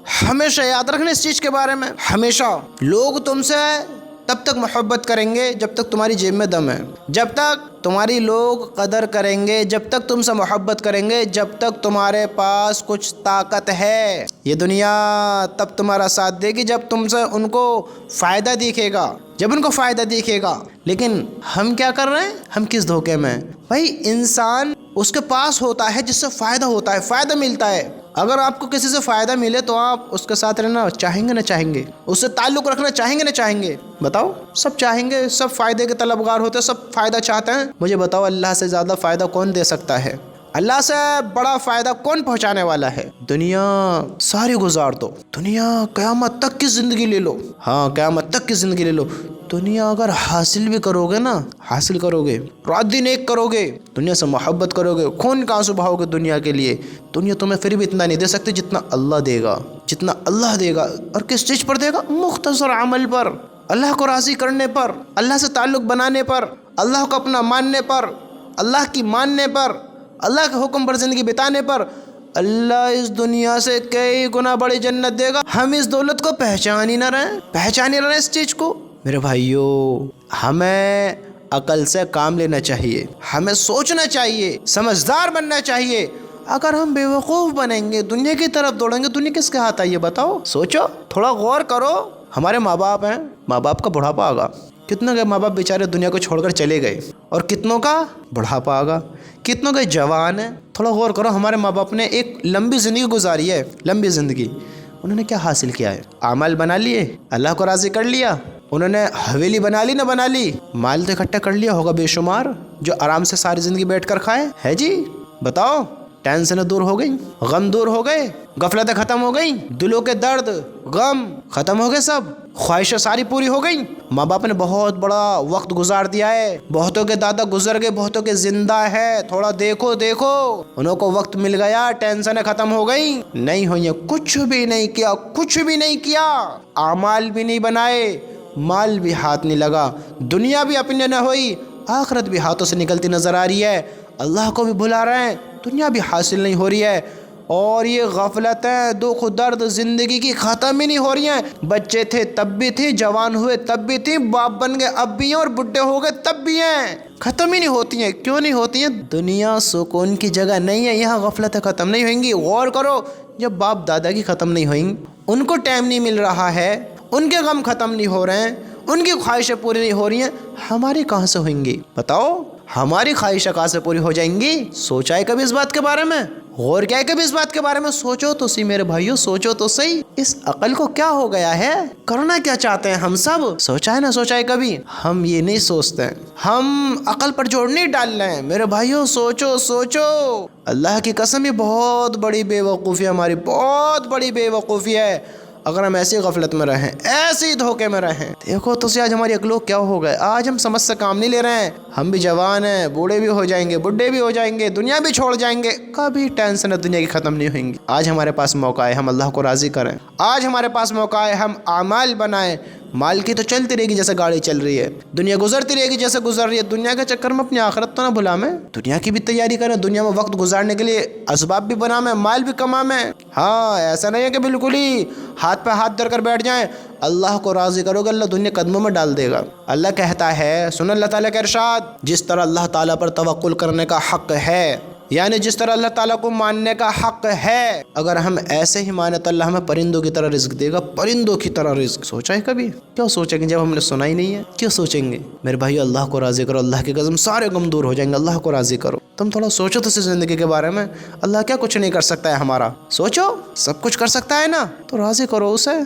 ہمیشہ یاد رکھنا اس چیز کے بارے میں، ہمیشہ لوگ تم سے تب تک محبت کریں گے جب تک تمہاری جیب میں دم ہے، جب تک تمہاری لوگ قدر کریں گے، جب تک تم سے محبت کریں گے، جب تک تمہارے پاس کچھ طاقت ہے۔ یہ دنیا تب تمہارا ساتھ دے گی جب تم سے ان کو فائدہ دکھے گا، جب ان کو فائدہ دکھے گا۔ لیکن ہم کیا کر رہے ہیں؟ ہم کس دھوکے میں؟ بھائی انسان اس کے پاس ہوتا ہے جس سے فائدہ ہوتا ہے، فائدہ ملتا ہے۔ اگر آپ کو کسی سے فائدہ ملے تو آپ اس کے ساتھ رہنا چاہیں گے نہ چاہیں گے؟ اس سے تعلق رکھنا چاہیں گے نہ چاہیں گے؟ بتاؤ، سب چاہیں گے، سب فائدے کے طلبگار ہوتے ہیں، سب فائدہ چاہتے ہیں۔ مجھے بتاؤ، اللہ سے زیادہ فائدہ کون دے سکتا ہے؟ اللہ سے بڑا فائدہ کون پہنچانے والا ہے؟ دنیا ساری گزار دو، دنیا قیامت تک کی زندگی لے لو، ہاں قیامت تک کی زندگی لے لو، دنیا اگر حاصل بھی کرو گے نا، حاصل کرو گے، رات دن ایک کرو گے، دنیا سے محبت کرو گے، خون کا آنسو بہاؤ گے دنیا کے لیے، دنیا تمہیں پھر بھی اتنا نہیں دے سکتی جتنا اللہ دے گا، جتنا اللہ دے گا۔ اور کس چیز پر دے گا؟ مختصر عمل پر، اللہ کو راضی کرنے پر، اللہ سے تعلق بنانے پر، اللہ کو اپنا ماننے پر، اللہ کی ماننے پر، اللہ کے حکم پر زندگی بتانے پر۔ اللہ اس دنیا سے کئی گنا بڑی جنت دے گا۔ ہم اس دولت کو پہچان ہی نہ رہے اس چیز کو۔ میرے بھائیو، ہمیں عقل سے کام لینا چاہیے، ہمیں سوچنا چاہیے، سمجھدار بننا چاہیے۔ اگر ہم بے وقوف بنیں گے، دنیا کی طرف دوڑیں گے، دنیا کس کے ہاتھ آئی ہے بتاؤ؟ سوچو، تھوڑا غور کرو۔ ہمارے ماں باپ ہیں، ماں باپ کا بڑھاپا آگا، کتنوں کے ماں باپ بیچارے دنیا کو چھوڑ کر چلے گئے، اور کتنوں کا بڑھاپا آگا، کتنوں کے جوان ہیں۔ تھوڑا غور کرو، ہمارے ماں باپ نے ایک لمبی زندگی گزاری ہے، لمبی زندگی، انہوں نے کیا حاصل کیا ہے؟ اعمال بنا لیے، اللہ کو راضی کر لیا، انہوں نے حویلی بنا لی نہ بنا لی، مال تو اکٹھا کر لیا ہوگا بے شمار، جو آرام سے ساری زندگی بیٹھ کر کھائے ہے جی؟ بتاؤ، ٹینشنیں دور ہو گئی، غم دور ہو گئے، غفلتیں ختم ہو گئیں، دلوں کے درد غم ختم ہو گئے، سب خواہشیں ساری پوری ہو گئیں۔ ماں باپ نے بہت بڑا وقت گزار دیا ہے، بہتوں کے دادا گزر گئے، بہتوں کے زندہ ہے، تھوڑا دیکھو انہوں کو وقت مل گیا، ٹینشنیں ختم ہو گئیں، نہیں ہوئی، کچھ بھی نہیں کیا، کچھ بھی نہیں کیا، اعمال بھی نہیں بنائے، مال بھی ہاتھ نہیں لگا، دنیا بھی اپنے نہ ہوئی، آخرت بھی ہاتھوں سے نکلتی نظر آ رہی ہے، اللہ کو بھی بھلا رہے ہیں، دنیا بھی حاصل نہیں ہو رہی ہے، اور یہ غفلتیں، دکھ درد زندگی کی ختم ہی نہیں ہو رہی ہیں۔ بچے تھے تب بھی تھی، جوان ہوئے تب بھی تھی، باپ بن گئے اب بھی ہیں، اور بڈھے ہو گئے تب بھی ہیں، ختم ہی نہیں ہوتی ہیں۔ کیوں نہیں ہوتی ہیں؟ دنیا سکون کی جگہ نہیں ہے، یہاں غفلتیں ختم نہیں ہوئیں گی۔ غور کرو، جب باپ دادا کی ختم نہیں ہوئیں، ان کو ٹائم نہیں مل رہا ہے، ان کے غم ختم نہیں ہو رہے ہیں، ان کی خواہشیں پوری نہیں ہو رہی ہیں، ہماری کہاں سے ہوئیں گی؟ بتاؤ، ہماری خواہشیں کہاں سے پوری ہو جائیں گی؟ سوچا ہے کبھی اس بات کے بارے میں؟ غور کیا ہے کبھی اس بات کے بارے میں؟ سوچو تو صحیح میرے بھائیو، سوچو تو صحیح، اس عقل کو کیا ہو گیا ہے؟ کرنا کیا چاہتے ہیں ہم سب؟ سوچا ہے نہ سوچا ہے کبھی؟ ہم یہ نہیں سوچتے ہیں، ہم عقل پر جوڑ نہیں ڈال رہے ہیں۔ میرے بھائیو سوچو، اللہ کی قسم یہ بہت بڑی بے وقوفی ہے، ہماری بہت بڑی بے وقوفی ہے اگر ہم ایسی غفلت میں رہیں، ایسی دھوکے میں رہیں۔ دیکھو تو آج ہماری عقلوں کیا ہو گئے، آج ہم سمجھ سے کام نہیں لے رہے ہیں، ہم بھی جوان ہیں، بوڑھے بھی ہو جائیں گے، بڈھے بھی ہو جائیں گے، دنیا بھی چھوڑ جائیں گے، کبھی ٹینشن دنیا کی ختم نہیں ہوئیں گی۔ آج ہمارے پاس موقع ہے ہم اللہ کو راضی کریں، آج ہمارے پاس موقع ہے ہم اعمال بنائیں۔ مال کی تو چلتی رہے گی جیسے گاڑی چل رہی ہے، دنیا گزرتی رہے گی جیسے گزر رہی ہے، دنیا کے چکر میں اپنی آخرت تو نہ بھلائیں، دنیا کی بھی تیاری کریں، دنیا میں وقت گزارنے کے لیے اسباب بھی بنائیں، مال بھی کمائیں۔ ہاں، ایسا نہیں ہے کہ بالکل ہی ہاتھ پہ ہاتھ دھر کر بیٹھ جائیں۔ اللہ کو راضی کرو گے، اللہ دنیا قدموں میں ڈال دے گا۔ اللہ کہتا ہے، سن اللہ تعالیٰ کا ارشاد، جس طرح اللہ تعالیٰ پر توکل کرنے کا حق ہے، یعنی جس طرح اللہ تعالیٰ کو ماننے کا حق ہے، اگر ہم ایسے ہی مانے تو اللہ ہمیں پرندوں کی طرح رزق دے گا، پرندوں کی طرح رزق۔ سوچا ہے کبھی؟ کیوں سوچیں گے جب ہم نے سنا ہی نہیں ہے؟ کیوں سوچیں گے؟ میرے بھائی، اللہ کو راضی کرو، اللہ کی قسم سارے غم دور ہو جائیں گے، اللہ کو راضی کرو۔ تم تھوڑا سوچو تو زندگی کے بارے میں، اللہ کیا کچھ نہیں کر سکتا ہے ہمارا؟ سوچو، سب کچھ کر سکتا ہے نا، تو راضی کرو اسے۔